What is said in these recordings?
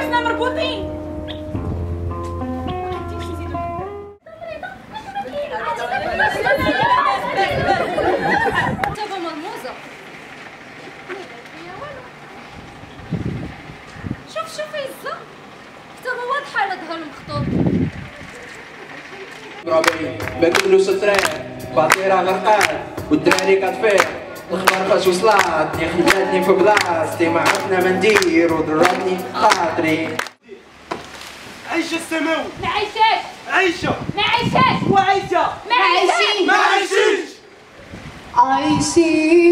راسنا مربوطين. كتابة مرموزة. شوف يزا كتابة واضحة على ظهر المخطوط. ربي بدلو سترين باطيرة غرقات والدراري كتفيق الخبر فاش وصلات خلاتني في بلاصتي ما عرفنا ما ندير وضربني خاطري. عيشة السماوي ما عايشاش. عيشة ما عايشاش. وعيشة ما عايشين. ما عايشيش. عايشين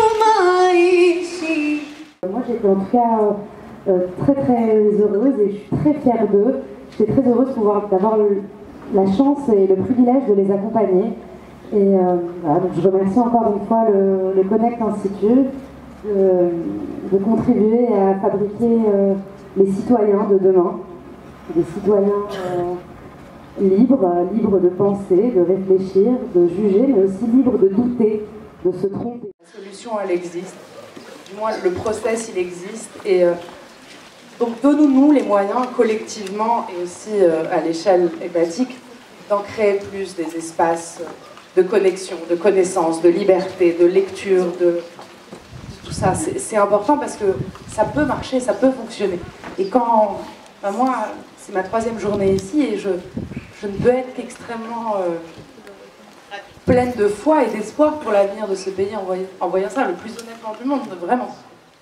وما عايشين. Moi j'étais en tout cas très heureuse et je suis très fière d'eux. J'étais très heureuse d'avoir la chance et le privilège de les accompagner. Et voilà, donc je remercie encore une fois le Connect Institute de contribuer à fabriquer les citoyens de demain, des citoyens libres de penser, de réfléchir, de juger, mais aussi libres de douter, de se tromper. La solution, elle existe. Du moins, le process, il existe. Et donc, donnons-nous les moyens, collectivement et aussi à l'échelle étatique, d'en créer plus des espaces de connexion, de connaissance, de liberté, de lecture, de tout ça. C'est important parce que ça peut marcher, ça peut fonctionner. Et quand, moi, c'est ma 3e journée ici et je ne peux être qu'extrêmement pleine de foi et d'espoir pour l'avenir de ce pays en voyant ça le plus honnêtement du monde, vraiment.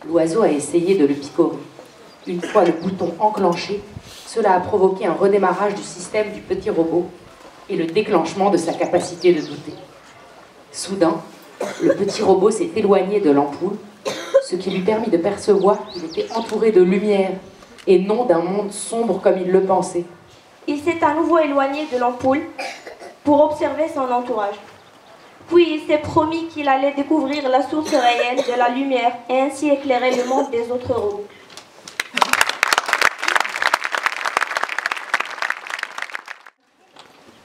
L'oiseau a essayé de le picorer. Une fois le bouton enclenché, cela a provoqué un redémarrage du système du petit robot et le déclenchement de sa capacité de douter. Soudain, le petit robot s'est éloigné de l'ampoule, ce qui lui permit de percevoir qu'il était entouré de lumière et non d'un monde sombre comme il le pensait. Il s'est à nouveau éloigné de l'ampoule pour observer son entourage. Puis il s'est promis qu'il allait découvrir la source réelle de la lumière et ainsi éclairer le monde des autres robots.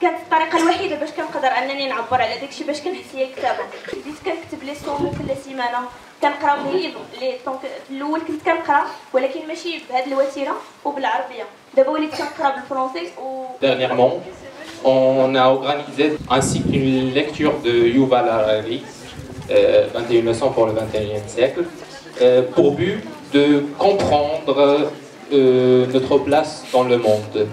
كانت الطريقة الوحيدة باش كنقدر أنني نعبر على داكشي باش كنحس هي الكتابة. بديت كنكتب لي سون كل سيمانة، كنقراو لي ليفر لي دونك في الأول كنت كنقرا ولكن ماشي بهاد الوتيرة وبالعربية. دابا وليت كنقرا بالفرنسي و Dernièrement, on a organisé un cycle, une lecture de Yuval Harari, 21 leçons pour le 21e siècle, pour but de comprendre notre place dans le monde.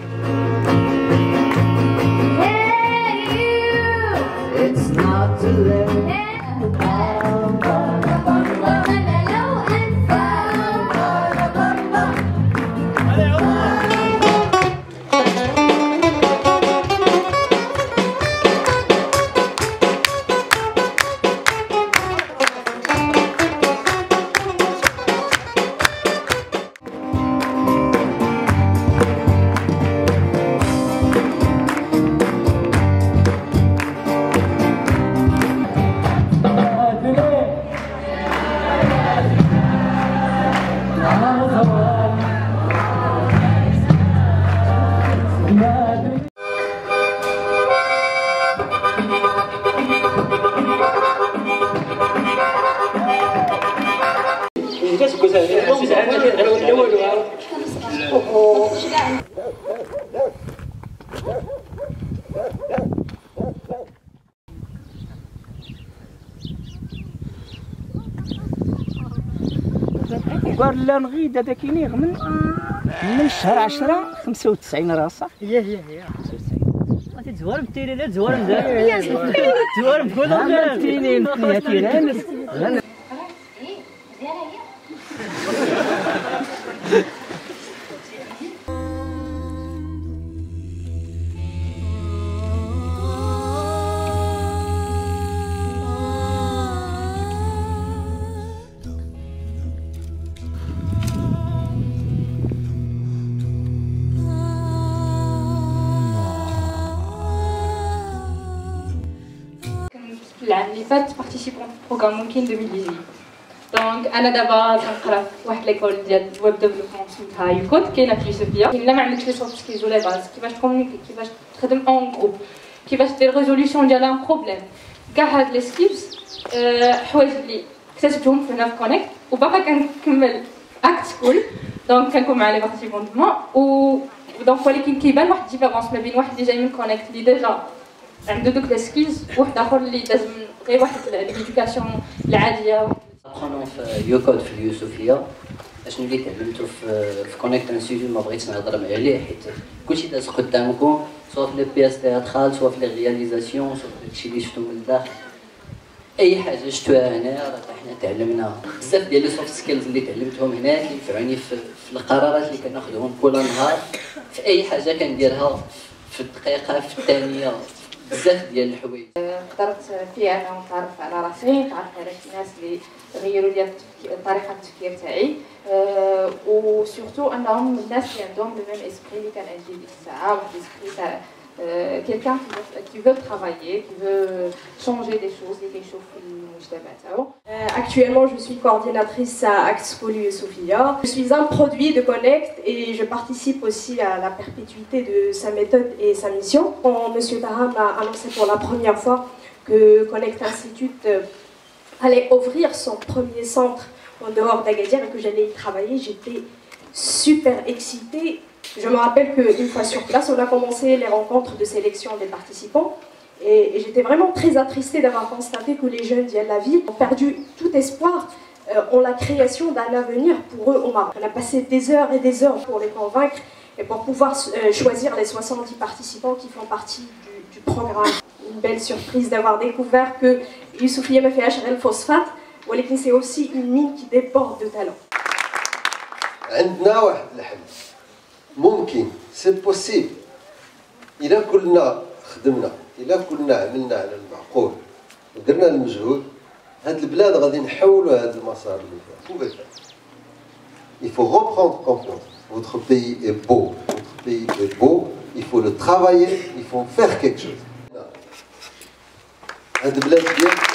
قال لا نغيد هذا كينيغ من شهر 10 95 راه صح هي 95 تزوارم التيري لا تزوارم تزوارم كلهم تيرين فيها تيران العام اللي فات بارتيسيبون في بروغرام ممكن 2018 دونك انا دابا كنقرا في واحد ليكول ديال الويب ديفلوبمون سميتها يوكود كاينه في يوسفيه الا ما عندكش لي سوفت سكيلز ولا باز كيفاش تكومونيكي كيفاش تخدم اون جروب كيفاش دير ريزوليوشن ديال ان بروبليم كاع هاد لي سكيلز حوايج اللي اكتسبتهم هنا في كونيكت وباقا كنكمل اكت سكول دونك كنكون مع لي بارتيسيبون دوما ودونك ولكن كيبان واحد الديفيرونس ما بين واحد اللي جاي من كونيكت اللي ديجا عنده دوك لي سكيلز وواحد اخر اللي داز من غير واحد ليدوكاسيون العاديه. كنا في يوكود في اليوسفيه اشنو اللي تعلمتو في كونيكت انستيتيو ما بغيتش نهضر عليه حيت كلشي داز قدامكم سواء في لي بياس تياترال سواء في لي رياليزاسيون سواء في داكشي اللي شفتو من الداخل. اي حاجه شفتوها هنا راه حنا تعلمنا بزاف ديال لي سوفت سكيلز اللي تعلمتهم هنا كينفعوني في القرارات اللي كناخذهم كل نهار في اي حاجه كنديرها في الدقيقه في الثانيه بزاف ديال الحوايج. قدرت فيها انا نتعرف على راسي نتعرف على الناس اللي غيروا لي طريقه التفكير تاعي وسورتو انهم الناس اللي عندهم لو ميم اسبري اللي كان عندي ديك الساعه واحد الاسبري تاع quelqu'un qui veut travailler, qui veut changer des choses, اللي كيشوف في المجتمع تاعو. Actuellement, je suis coordinatrice à Axpol Sofia. Je suis un produit de Connect et je participe aussi à la perpétuité de sa méthode et sa mission. Quand M. Taha m'a annoncé pour la première fois que Connect Institute allait ouvrir son premier centre en dehors d'Agadir et que j'allais y travailler, j'étais super excitée. Je me rappelle qu'une fois sur place, on a commencé les rencontres de sélection des participants et j'étais vraiment très attristée d'avoir constaté que les jeunes d'Yel la ville ont perdu tout espoir en la création d'un avenir pour eux au Maroc. On a passé des heures et des heures pour les convaincre et pour pouvoir choisir les 70 participants qui font partie du programme. Une belle surprise d'avoir découvert que Youssoufia m'a fait HRL phosphate, mais c'est aussi une mine qui déborde de talent. ممكن سي بوسيبل الا كلنا خدمنا الا كلنا عملنا على المعقول ودرنا المجهود هاد البلاد غادي نحولوا هاد المسار اللي فيها بوغيتها. Il faut reprendre confiance. Votre pays est beau. Votre pays est beau. Il faut le travailler. Il faut faire quelque chose. هاد البلاد ديالك